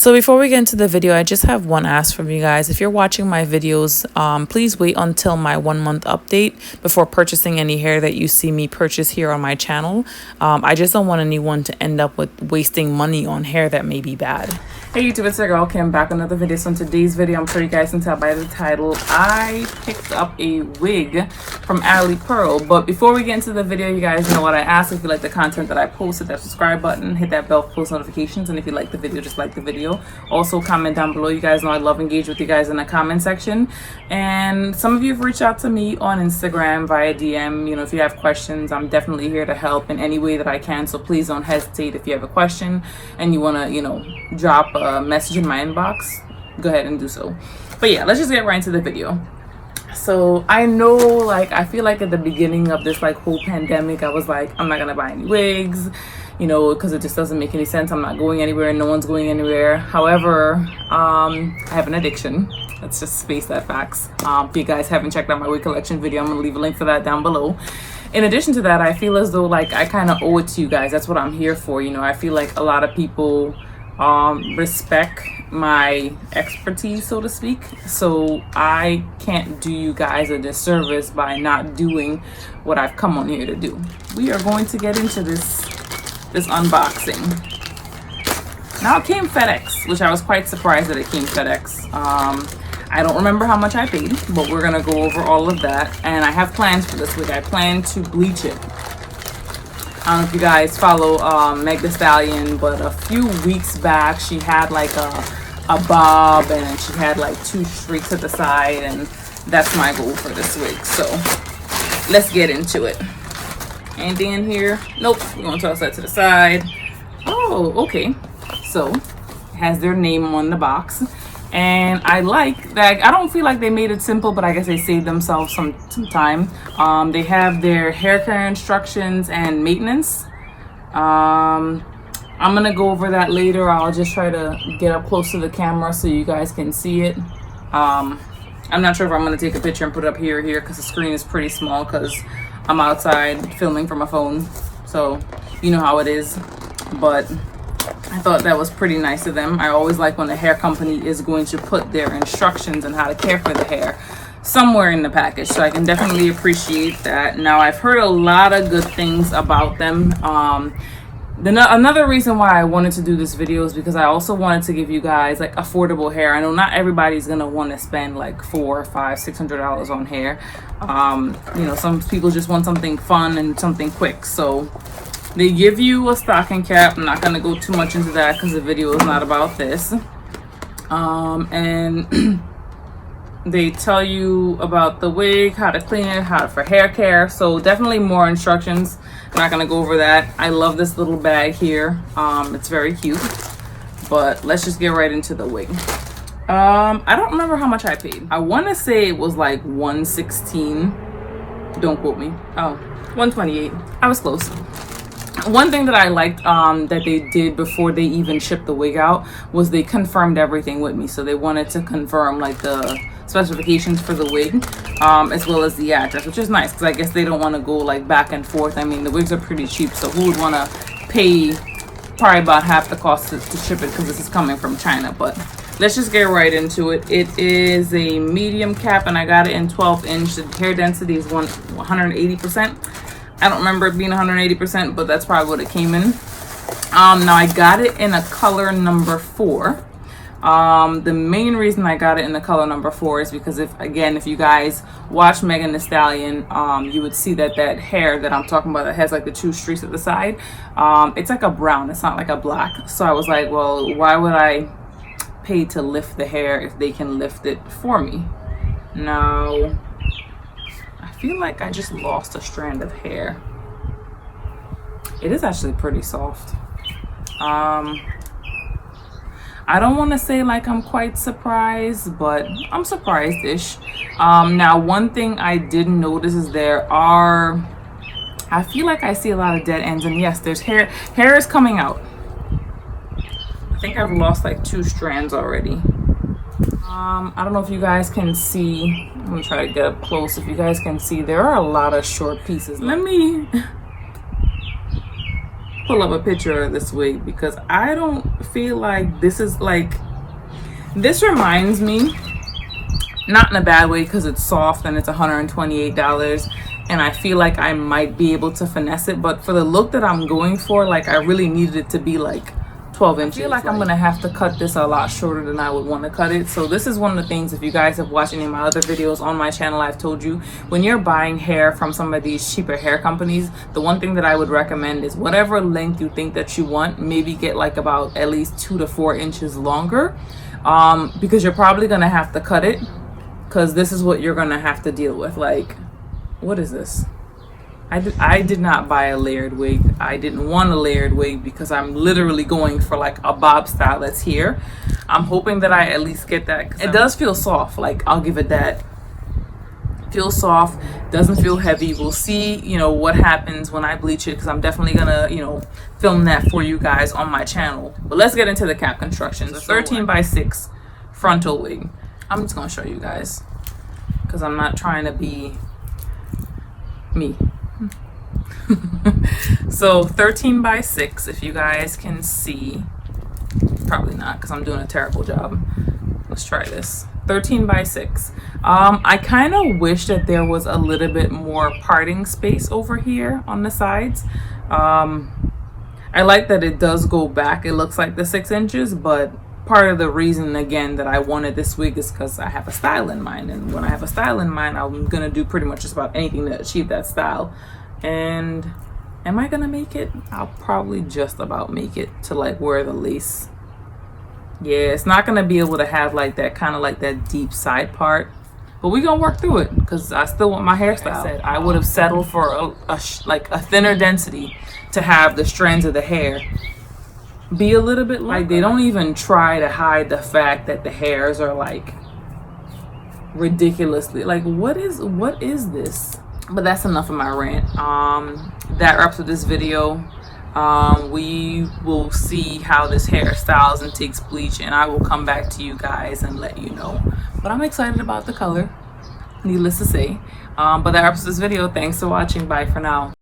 So before we get into the video, I just have one ask from you guys. If you're watching my videos, please wait until my 1 month update before purchasing any hair that you see me purchase here on my channel. I just don't want anyone to end up with wasting money on hair that may be bad. Hey YouTube, it's your girl Kim back with another video. So in today's video, I'm sure you guys can tell by the title, I picked up a wig from Alipearl. But before we get into the video, you guys know what I ask. If you like the content that I post, hit that subscribe button, hit that bell for post notifications, and if you like the video, just like the video. Also comment down below. You guys know I love engage with you guys in the comment section. And some of you have reached out to me on Instagram via DM. You know, if you have questions, I'm definitely here to help in any way that I can. So please don't hesitate. If you have a question and you want to, you know, drop a message in my inbox, go ahead and do so. But yeah, let's just get right into the video. So I know, like, I feel like at the beginning of this like whole pandemic, I was like, I'm not gonna buy any wigs, you know, because it just doesn't make any sense. I'm not going anywhere, no one's going anywhere. However, I have an addiction. Let's just face that facts. If you guys haven't checked out my wig collection video, I'm gonna leave a link for that down below. In addition to that, I feel as though like I kind of owe it to you guys. That's what I'm here for. You know, I feel like a lot of people respect my expertise, so to speak, so I can't do you guys a disservice by not doing what I've come on here to do. We are going to get into this unboxing. Now it came FedEx, which I was quite surprised that it came FedEx. I don't remember how much I paid, but we're gonna go over all of that, and I have plans for this wig. I plan to bleach it. I don't know if you guys follow Meg Thee Stallion, but a few weeks back she had like a bob and she had like 2 streaks at the side, and that's my goal for this wig. So let's get into it. Anything in here? Nope. We're gonna toss that to the side. Oh, okay. So it has their name on the box, and I like that. I don't feel like they made it simple, but I guess they saved themselves some time. They have their hair care instructions and maintenance. I'm gonna go over that later. I'll just try to get up close to the camera so you guys can see it. I'm not sure if I'm gonna take a picture and put it up here because the screen is pretty small because I'm outside filming from my phone, so you know how it is. But I thought that was pretty nice of them. I always like when a hair company is going to put their instructions on how to care for the hair somewhere in the package, so I can definitely appreciate that. Now, I've heard a lot of good things about them. Another reason why I wanted to do this video is because I also wanted to give you guys like affordable hair. I know not everybody's gonna want to spend like $400, $500, $600 on hair. You know, some people just want something fun and something quick, so they give you a stocking cap. I'm not going to go too much into that because the video is not about this. And they tell you about the wig, how to clean it, how for hair care. So definitely more instructions. I'm not going to go over that. I love this little bag here. It's very cute. But let's just get right into the wig. I don't remember how much I paid. I want to say it was like $116. Don't quote me. Oh, $128. I was close. One thing that I liked that they did before they even shipped the wig out was they confirmed everything with me. So they wanted to confirm like the specifications for the wig as well as the address, which is nice because I guess they don't want to go like back and forth. I mean, the wigs are pretty cheap, so who would want to pay probably about half the cost to ship it because this is coming from China. But let's just get right into it. It is a medium cap, and I got it in 12-inch. The hair density is 180%. I don't remember it being 180%, but that's probably what it came in. Now I got it in a color number 4. The main reason I got it in the color number 4 is because if you guys watch Megan Thee Stallion, you would see that hair that I'm talking about that has like the 2 streaks at the side, it's like a brown. It's not like a black. So I was like, well, why would I pay to lift the hair if they can lift it for me? Now, I feel like I just lost a strand of hair. It is actually pretty soft. I don't want to say like I'm quite surprised, but I'm surprised-ish. Now, one thing I did notice is I feel like I see a lot of dead ends, and yes, there's hair is coming out. I think I've lost like 2 strands already. I don't know if you guys can see. Let me try to get up close. If you guys can see, there are a lot of short pieces. pull up a picture of this wig because I don't feel like this is like, this reminds me, not in a bad way because it's soft and it's $128 and I feel like I might be able to finesse it, but for the look that I'm going for, like I really needed it to be like 12 inches. I feel like I'm gonna have to cut this a lot shorter than I would want to cut it. So this is one of the things, if you guys have watched any of my other videos on my channel, I've told you, when you're buying hair from some of these cheaper hair companies, the one thing that I would recommend is whatever length you think that you want, maybe get like about at least 2 to 4 inches longer, because you're probably gonna have to cut it, because this is what you're gonna have to deal with. Like, what is this? I did not buy a layered wig. I didn't want a layered wig because I'm literally going for like a bob style that's here. I'm hoping that I at least get that. It does feel soft, like I'll give it that. Feels soft, doesn't feel heavy. We'll see, you know, what happens when I bleach it, because I'm definitely gonna, you know, film that for you guys on my channel. But let's get into the cap construction. The 13x6 frontal wig. I'm just gonna show you guys because I'm not trying to be me. So 13x6, if you guys can see, probably not because I'm doing a terrible job. Let's try this. 13x6. I kind of wish that there was a little bit more parting space over here on the sides. I like that it does go back. It looks like the 6 inches, but part of the reason again that I wanted this wig is because I have a style in mind, and when I have a style in mind, I'm gonna do pretty much just about anything to achieve that style. And am I gonna make it? I'll probably just about make it to like where the lace, yeah, it's not gonna be able to have like that kind of like that deep side part, but we're gonna work through it because I still want my hairstyle. Like I said, I would have settled for like a thinner density to have the strands of the hair be a little bit like, they don't even try to hide the fact that the hairs are like ridiculously like, what is this? But that's enough of my rant. That wraps up this video. We will see how this hair styles and takes bleach, and I will come back to you guys and let you know. But I'm excited about the color, needless to say. But that wraps up this video. Thanks for watching. Bye for now.